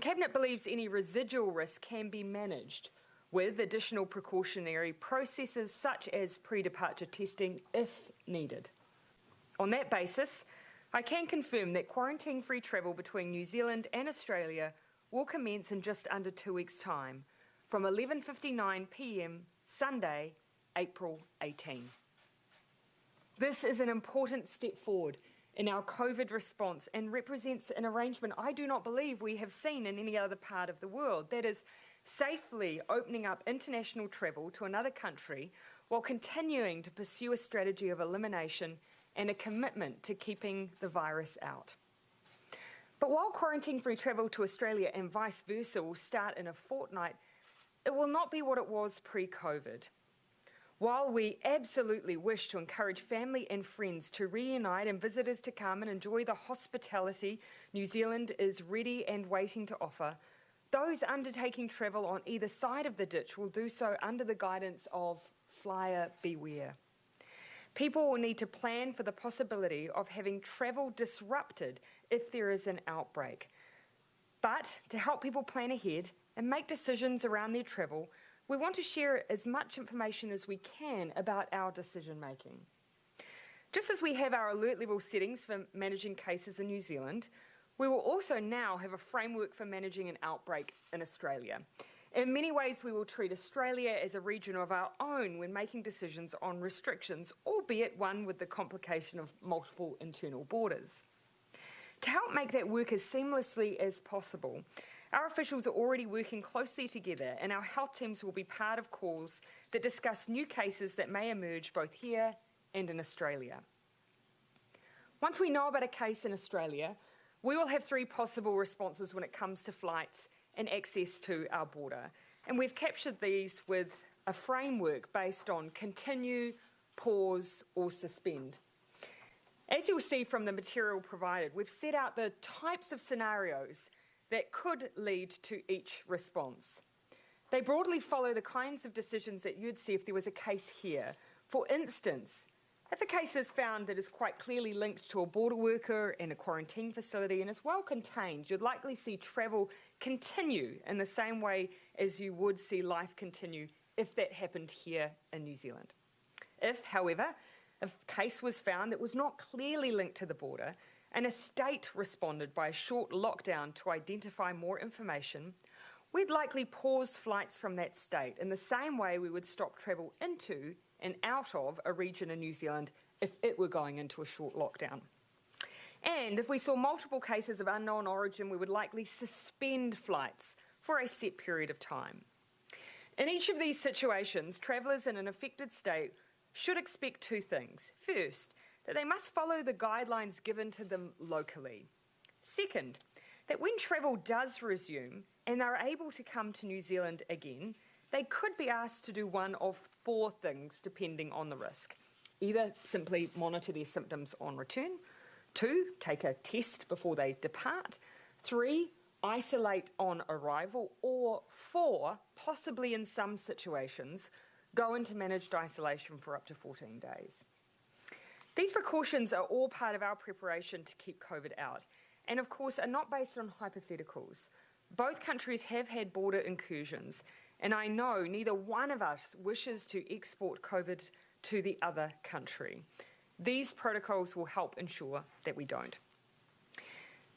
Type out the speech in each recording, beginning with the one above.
Cabinet believes any residual risk can be managed with additional precautionary processes such as pre-departure testing if needed. On that basis, I can confirm that quarantine-free travel between New Zealand and Australia will commence in just under 2 weeks' time, from 11:59 p.m. Sunday, April 18. This is an important step forward in our COVID response and represents an arrangement I do not believe we have seen in any other part of the world, that is, safely opening up international travel to another country while continuing to pursue a strategy of elimination and a commitment to keeping the virus out. But while quarantine-free travel to Australia and vice versa will start in a fortnight, it will not be what it was pre-COVID. While we absolutely wish to encourage family and friends to reunite and visitors to come and enjoy the hospitality New Zealand is ready and waiting to offer, those undertaking travel on either side of the ditch will do so under the guidance of flyer beware. People will need to plan for the possibility of having travel disrupted if there is an outbreak. But to help people plan ahead and make decisions around their travel, we want to share as much information as we can about our decision making. Just as we have our alert level settings for managing cases in New Zealand, we will also now have a framework for managing an outbreak in Australia. In many ways, we will treat Australia as a region of our own when making decisions on restrictions, albeit one with the complication of multiple internal borders. To help make that work as seamlessly as possible, our officials are already working closely together, and our health teams will be part of calls that discuss new cases that may emerge both here and in Australia. Once we know about a case in Australia, we will have 3 possible responses when it comes to flights and access to our border. And we've captured these with a framework based on continue, pause, or suspend. As you'll see from the material provided, we've set out the types of scenarios that could lead to each response. They broadly follow the kinds of decisions that you'd see if there was a case here. For instance, if a case is found that is quite clearly linked to a border worker in a quarantine facility and is well contained, you'd likely see travel continue in the same way as you would see life continue if that happened here in New Zealand. If, however, a case was found that was not clearly linked to the border and a state responded by a short lockdown to identify more information, we'd likely pause flights from that state in the same way we would stop travel into and out of a region in New Zealand if it were going into a short lockdown. And if we saw multiple cases of unknown origin, we would likely suspend flights for a set period of time. In each of these situations, travellers in an affected state should expect 2 things. First, that they must follow the guidelines given to them locally. Second, that when travel does resume and they're able to come to New Zealand again, they could be asked to do one of 4 things depending on the risk. Either simply monitor their symptoms on return, 2, take a test before they depart, 3, isolate on arrival, or 4, possibly in some situations, go into managed isolation for up to 14 days. These precautions are all part of our preparation to keep COVID out, and of course are not based on hypotheticals. Both countries have had border incursions, and I know neither one of us wishes to export COVID to the other country. These protocols will help ensure that we don't.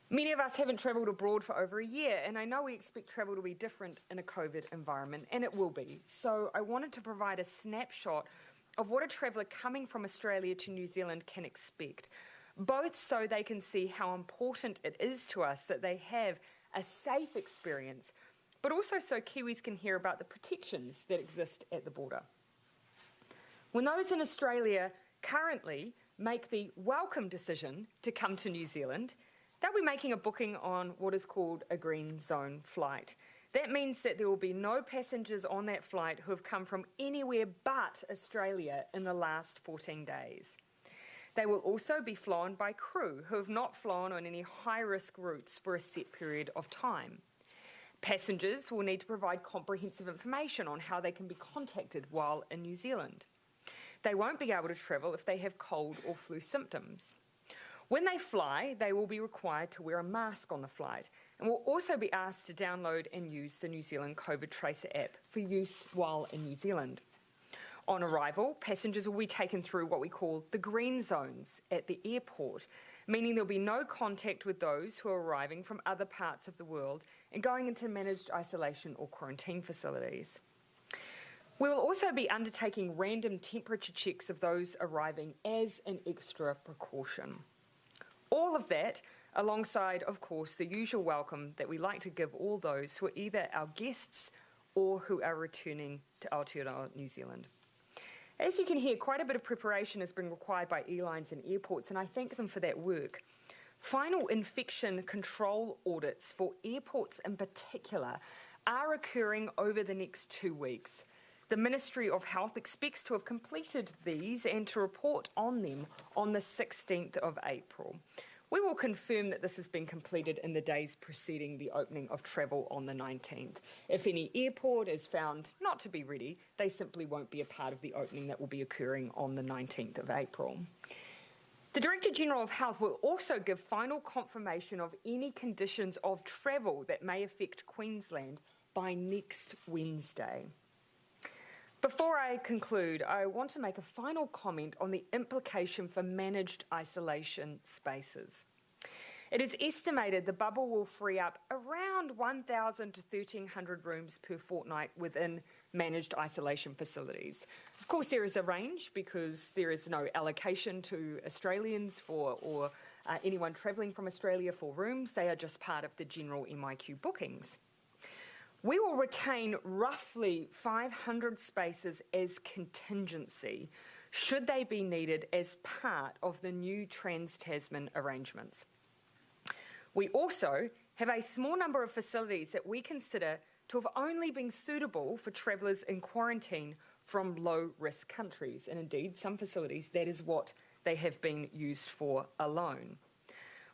Many of us haven't travelled abroad for over a year, and I know we expect travel to be different in a COVID environment, and it will be. So I wanted to provide a snapshot of what a traveller coming from Australia to New Zealand can expect, both so they can see how important it is to us that they have a safe experience, but also so Kiwis can hear about the protections that exist at the border. When those in Australia currently make the welcome decision to come to New Zealand, they'll be making a booking on what is called a green zone flight. That means that there will be no passengers on that flight who have come from anywhere but Australia in the last 14 days. They will also be flown by crew who have not flown on any high-risk routes for a set period of time. Passengers will need to provide comprehensive information on how they can be contacted while in New Zealand. They won't be able to travel if they have cold or flu symptoms. When they fly, they will be required to wear a mask on the flight, and will also be asked to download and use the New Zealand COVID Tracer app for use while in New Zealand. On arrival, passengers will be taken through what we call the green zones at the airport, meaning there'll be no contact with those who are arriving from other parts of the world and going into managed isolation or quarantine facilities. We will also be undertaking random temperature checks of those arriving as an extra precaution. All of that alongside, of course, the usual welcome that we like to give all those who are either our guests or who are returning to Aotearoa, New Zealand. As you can hear, quite a bit of preparation has been required by airlines and airports, and I thank them for that work. Final infection control audits for airports in particular are occurring over the next 2 weeks. The Ministry of Health expects to have completed these and to report on them on the 16th of April. We will confirm that this has been completed in the days preceding the opening of travel on the 19th. If any airport is found not to be ready, they simply won't be a part of the opening that will be occurring on the 19th of April. The Director-General of Health will also give final confirmation of any conditions of travel that may affect Queensland by next Wednesday. Before I conclude, I want to make a final comment on the implication for managed isolation spaces. It is estimated the bubble will free up around 1,000 to 1,300 rooms per fortnight within managed isolation facilities. Of course, there is a range because there is no allocation to Australians or anyone travelling from Australia for rooms. They are just part of the general MIQ bookings. We will retain roughly 500 spaces as contingency, should they be needed as part of the new Trans-Tasman arrangements. We also have a small number of facilities that we consider to have only been suitable for travellers in quarantine from low-risk countries, and indeed some facilities that is what they have been used for alone.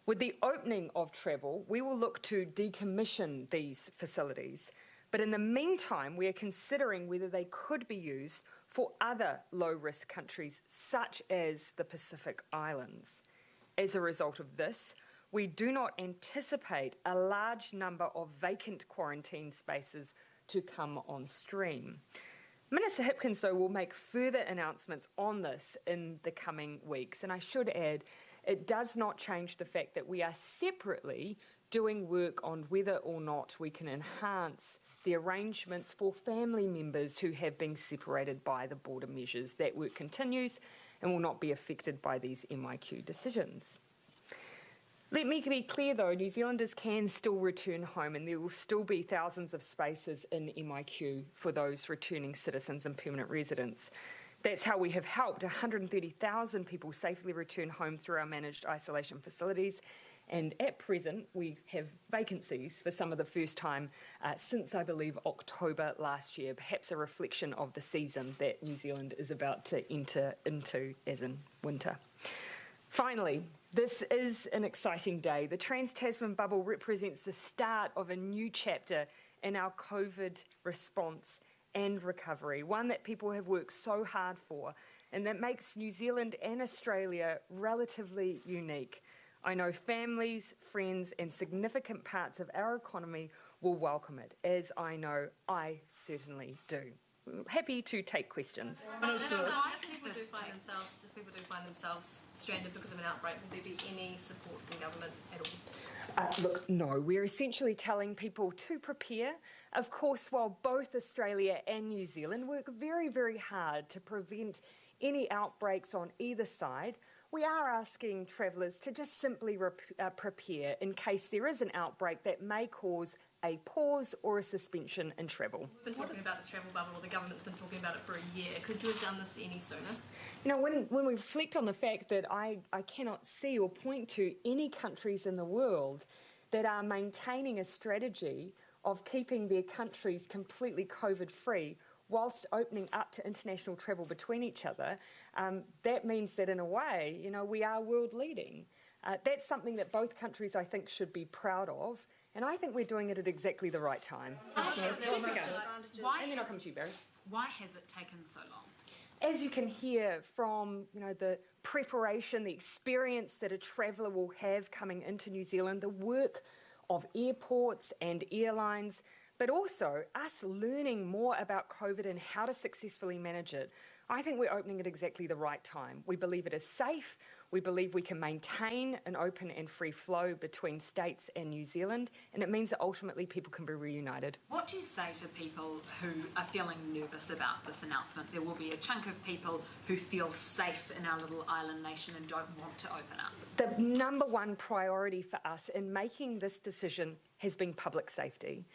With the opening of travel, we will look to decommission these facilities. But in the meantime, we are considering whether they could be used for other low-risk countries, such as the Pacific Islands. As a result of this, we do not anticipate a large number of vacant quarantine spaces to come on stream. Minister Hipkins, though, will make further announcements on this in the coming weeks. And I should add, it does not change the fact that we are separately doing work on whether or not we can enhance the arrangements for family members who have been separated by the border measures. That work continues and will not be affected by these MIQ decisions. Let me be clear though, New Zealanders can still return home and there will still be thousands of spaces in MIQ for those returning citizens and permanent residents. That's how we have helped 130,000 people safely return home through our managed isolation facilities. And at present, we have vacancies for some of the first time since, I believe, October last year, perhaps a reflection of the season that New Zealand is about to enter into, as in winter. Finally, this is an exciting day. The Trans-Tasman bubble represents the start of a new chapter in our COVID response and recovery, one that people have worked so hard for and that makes New Zealand and Australia relatively unique. I know families, friends and significant parts of our economy will welcome it, as I know I certainly do. Happy to take questions. If people do find themselves stranded because of an outbreak, will there be any support from government at all? Look, no. We're essentially telling people to prepare. Of course, while both Australia and New Zealand work very, very hard to prevent any outbreaks on either side, we are asking travellers to just simply prepare in case there is an outbreak that may cause a pause or a suspension in travel. We've been talking about this travel bubble, or the government's been talking about it for a year. Could you have done this any sooner? You know, when we reflect on the fact that I cannot see or point to any countries in the world that are maintaining a strategy of keeping their countries completely COVID-free whilst opening up to international travel between each other, that means that in a way, you know, we are world leading. That's something that both countries, I think, should be proud of, and I think we're doing it at exactly the right time. Jessica, And then I'll come to you, Barry. why has it taken so long? As you can hear from, you know, the preparation, the experience that a traveller will have coming into New Zealand, the work of airports and airlines, but also us learning more about COVID and how to successfully manage it. I think we're opening at exactly the right time. We believe it is safe. We believe we can maintain an open and free flow between states and New Zealand, and it means that ultimately people can be reunited. What do you say to people who are feeling nervous about this announcement? There will be a chunk of people who feel safe in our little island nation and don't want to open up. The number one priority for us in making this decision has been public safety.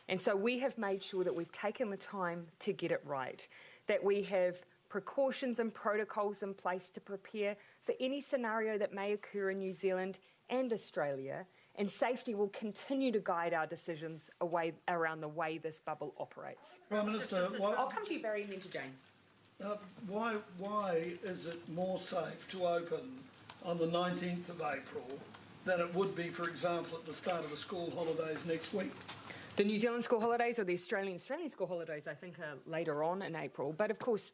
And so we have made sure that we've taken the time to get it right, that we have precautions and protocols in place to prepare for any scenario that may occur in New Zealand and Australia, and safety will continue to guide our decisions around the way this bubble operates. Prime Minister, I'll come to you, Barry, and then to Jane. why is it more safe to open on the 19th of April than it would be, for example, at the start of the school holidays next week? The New Zealand school holidays or the Australian school holidays, I think, are later on in April. But of course,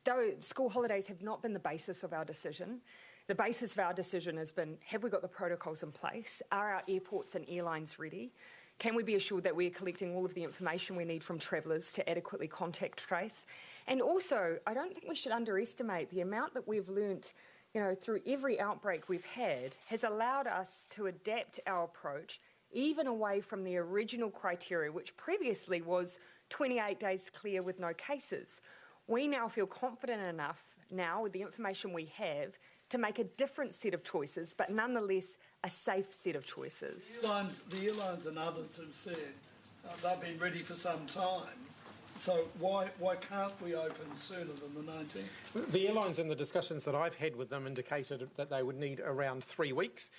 though school holidays have not been the basis of our decision, the basis of our decision has been, have we got the protocols in place? Are our airports and airlines ready? Can we be assured that we're collecting all of the information we need from travellers to adequately contact trace? And also, I don't think we should underestimate the amount that we've learnt, through every outbreak we've had has allowed us to adapt our approach even away from the original criteria, which previously was 28 days clear with no cases. We now feel confident enough now with the information we have to make a different set of choices, but nonetheless a safe set of choices. The airlines and others have said they've been ready for some time. So why can't we open sooner than the 19th? The airlines in the discussions that I've had with them indicated that they would need around 3 weeks.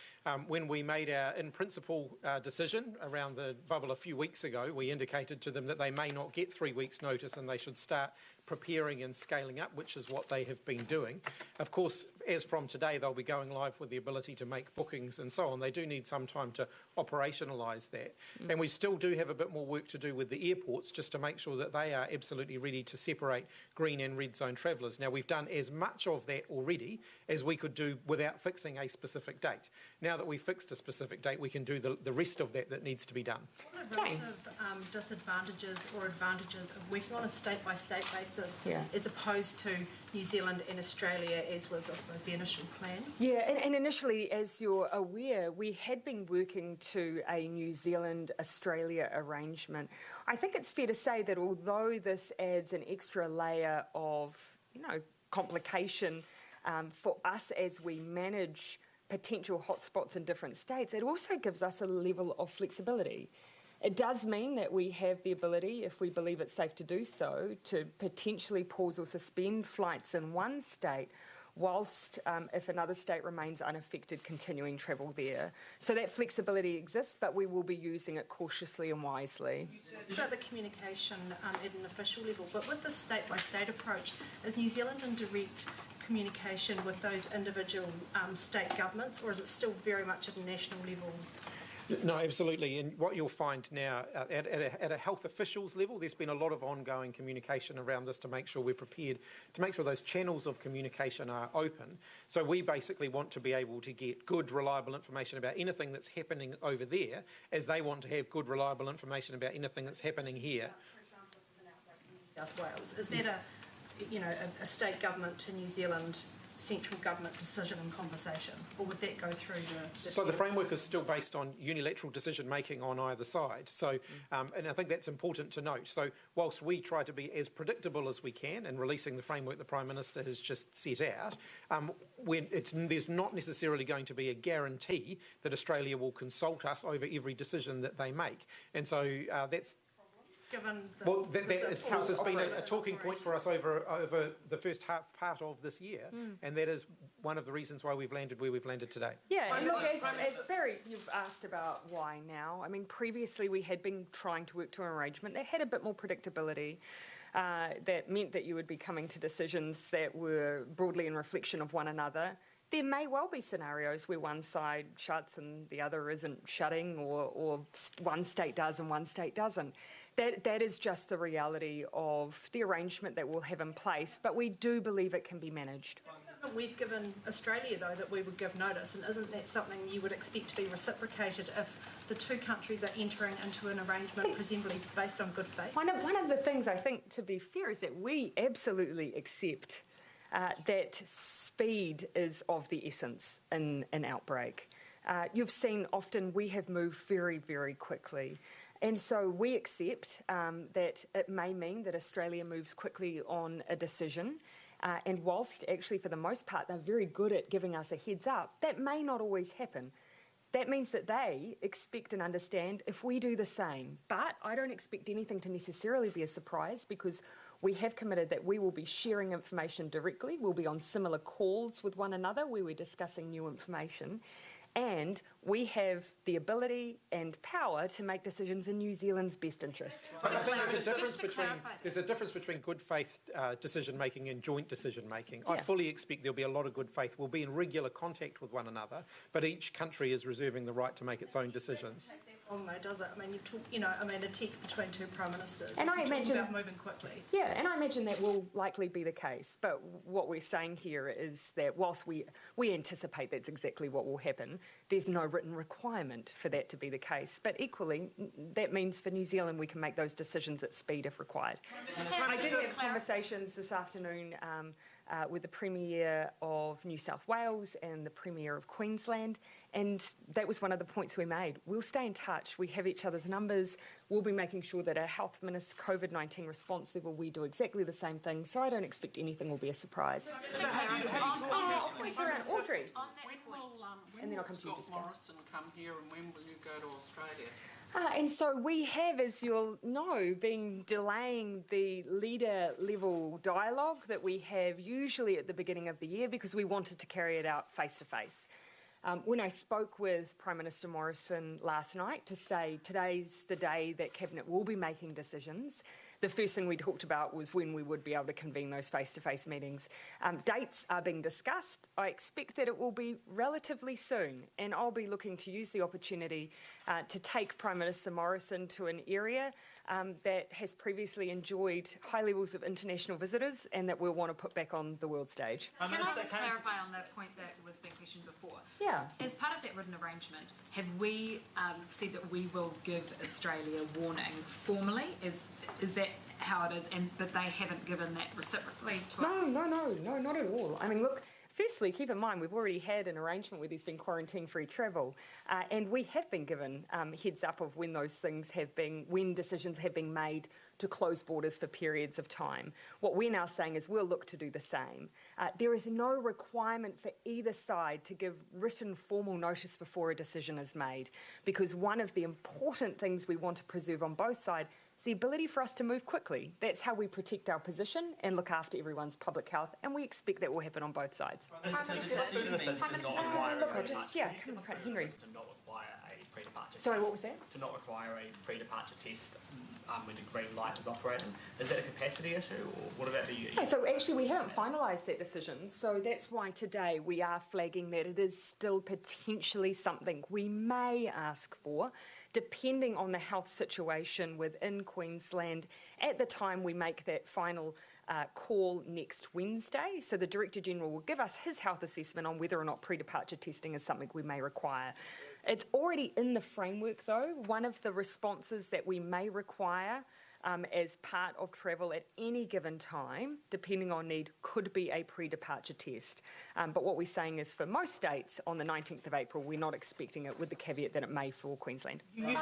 When we made our in-principle decision around the bubble a few weeks ago, we indicated to them that they may not get 3 weeks' notice and they should start preparing and scaling up, which is what they have been doing. Of course, as from today, they'll be going live with the ability to make bookings and so on. They do need some time to operationalise that. And we still do have a bit more work to do with the airports just to make sure that they are absolutely ready to separate green and red zone travellers. Now, we've done as much of that already as we could do without fixing a specific date. Now that we've fixed a specific date, we can do the rest of that needs to be done. What are relative disadvantages or advantages of working on a state-by-state basis as opposed to New Zealand and Australia, as was, I suppose, the initial plan? Yeah, and initially, as you're aware, we had been working to a New Zealand-Australia arrangement. I think it's fair to say that although this adds an extra layer of, complication for us as we manage potential hotspots in different states, it also gives us a level of flexibility. It does mean that we have the ability, if we believe it's safe to do so, to potentially pause or suspend flights in one state whilst, if another state remains unaffected, continuing travel there. So that flexibility exists, but we will be using it cautiously and wisely. About the communication at an official level, but with the state-by-state approach, is New Zealand in direct communication with those individual state governments, or is it still very much at a national level? No, absolutely. And what you'll find now at a health officials level, there's been a lot of ongoing communication around this to make sure we're prepared, to make sure those channels of communication are open. So we basically want to be able to get good, reliable information about anything that's happening over there, as they want to have good, reliable information about anything that's happening here. For example, if there's an outbreak in New South Wales, is that a state government to New Zealand central government decision and conversation, or would that go through the... So the framework is still based on unilateral decision making on either side. So, and I think that's important to note. So whilst we try to be as predictable as we can in releasing the framework the Prime Minister has just set out, there's not necessarily going to be a guarantee that Australia will consult us over every decision that they make. And so that's... That of course has been a talking point for us over the first part of this year, and that is one of the reasons why we've landed where we've landed today. Yeah, and look, as Barry, you've asked about why now. I mean, previously we had been trying to work to an arrangement that had a bit more predictability. That meant that you would be coming to decisions that were broadly in reflection of one another. There may well be scenarios where one side shuts and the other isn't shutting, or one state does and one state doesn't. That is just the reality of the arrangement that we'll have in place, but we do believe it can be managed. We've given Australia, though, that we would give notice, and isn't that something you would expect to be reciprocated if the two countries are entering into an arrangement, presumably based on good faith? One of the things I think, to be fair, is that we absolutely accept that speed is of the essence in an outbreak. You've seen often we have moved very, very quickly. And so we accept that it may mean that Australia moves quickly on a decision. And whilst actually for the most part they're very good at giving us a heads up, that may not always happen. That means that they expect and understand if we do the same. But I don't expect anything to necessarily be a surprise because we have committed that we will be sharing information directly. We'll be on similar calls with one another where we're discussing new information. And we have the ability and power to make decisions in New Zealand's best interest. I think there's a difference between good faith decision making and joint decision making. Yeah. I fully expect there'll be a lot of good faith. We'll be in regular contact with one another, but each country is reserving the right to make its own decisions. Though, does it? I mean, a text between two prime ministers. And I imagine about moving quickly. Yeah, and I imagine that will likely be the case. But what we're saying here is that whilst we anticipate that's exactly what will happen, there's no written requirement for that to be the case. But equally, that means for New Zealand we can make those decisions at speed if required. I did have conversations this afternoon with the Premier of New South Wales and the Premier of Queensland, and that was one of the points we made. We'll stay in touch. We have each other's numbers. We'll be making sure that our Health Minister's COVID-19 response level, we do exactly the same thing, so I don't expect anything will be a surprise. Audrey. And then I'll come to you, Scott Morrison come here, and when will you go to Australia? And so we have, as you'll know, been delaying the leader-level dialogue that we have usually at the beginning of the year because we wanted to carry it out face-to-face. When I spoke with Prime Minister Morrison last night to say today's the day that Cabinet will be making decisions, the first thing we talked about was when we would be able to convene those face-to-face meetings. Dates are being discussed. I expect that it will be relatively soon, and I'll be looking to use the opportunity to take Prime Minister Morrison to an area that has previously enjoyed high levels of international visitors and that we'll want to put back on the world stage. Can I just clarify on that point that was being questioned before? Yeah. As part of that written arrangement, have we said that we will give Australia warning formally? Is that how it is? And but they haven't given that reciprocally to us? No, not at all. I mean, look, firstly, keep in mind we've already had an arrangement where there's been quarantine-free travel, and we have been given heads up of when those things when decisions have been made to close borders for periods of time. What we're now saying is we'll look to do the same. There is no requirement for either side to give written formal notice before a decision is made, because one of the important things we want to preserve on both sides is the ability for us to move quickly. That's how we protect our position and look after everyone's public health, and we expect that will happen on both sides. Henry. To not require a pre-departure Sorry, test. what was that? To not require a pre-departure test when the green light is operating. Is that a capacity issue, or what about the... No, so actually we haven't finalised that decision, so that's why today we are flagging that it is still potentially something we may ask for, depending on the health situation within Queensland at the time we make that final call next Wednesday. So the Director General will give us his health assessment on whether or not pre-departure testing is something we may require. It's already in the framework though. One of the responses that we may require as part of travel at any given time, depending on need, could be a pre-departure test. But what we're saying is for most states on the 19th of April, we're not expecting it, with the caveat that it may for Queensland. You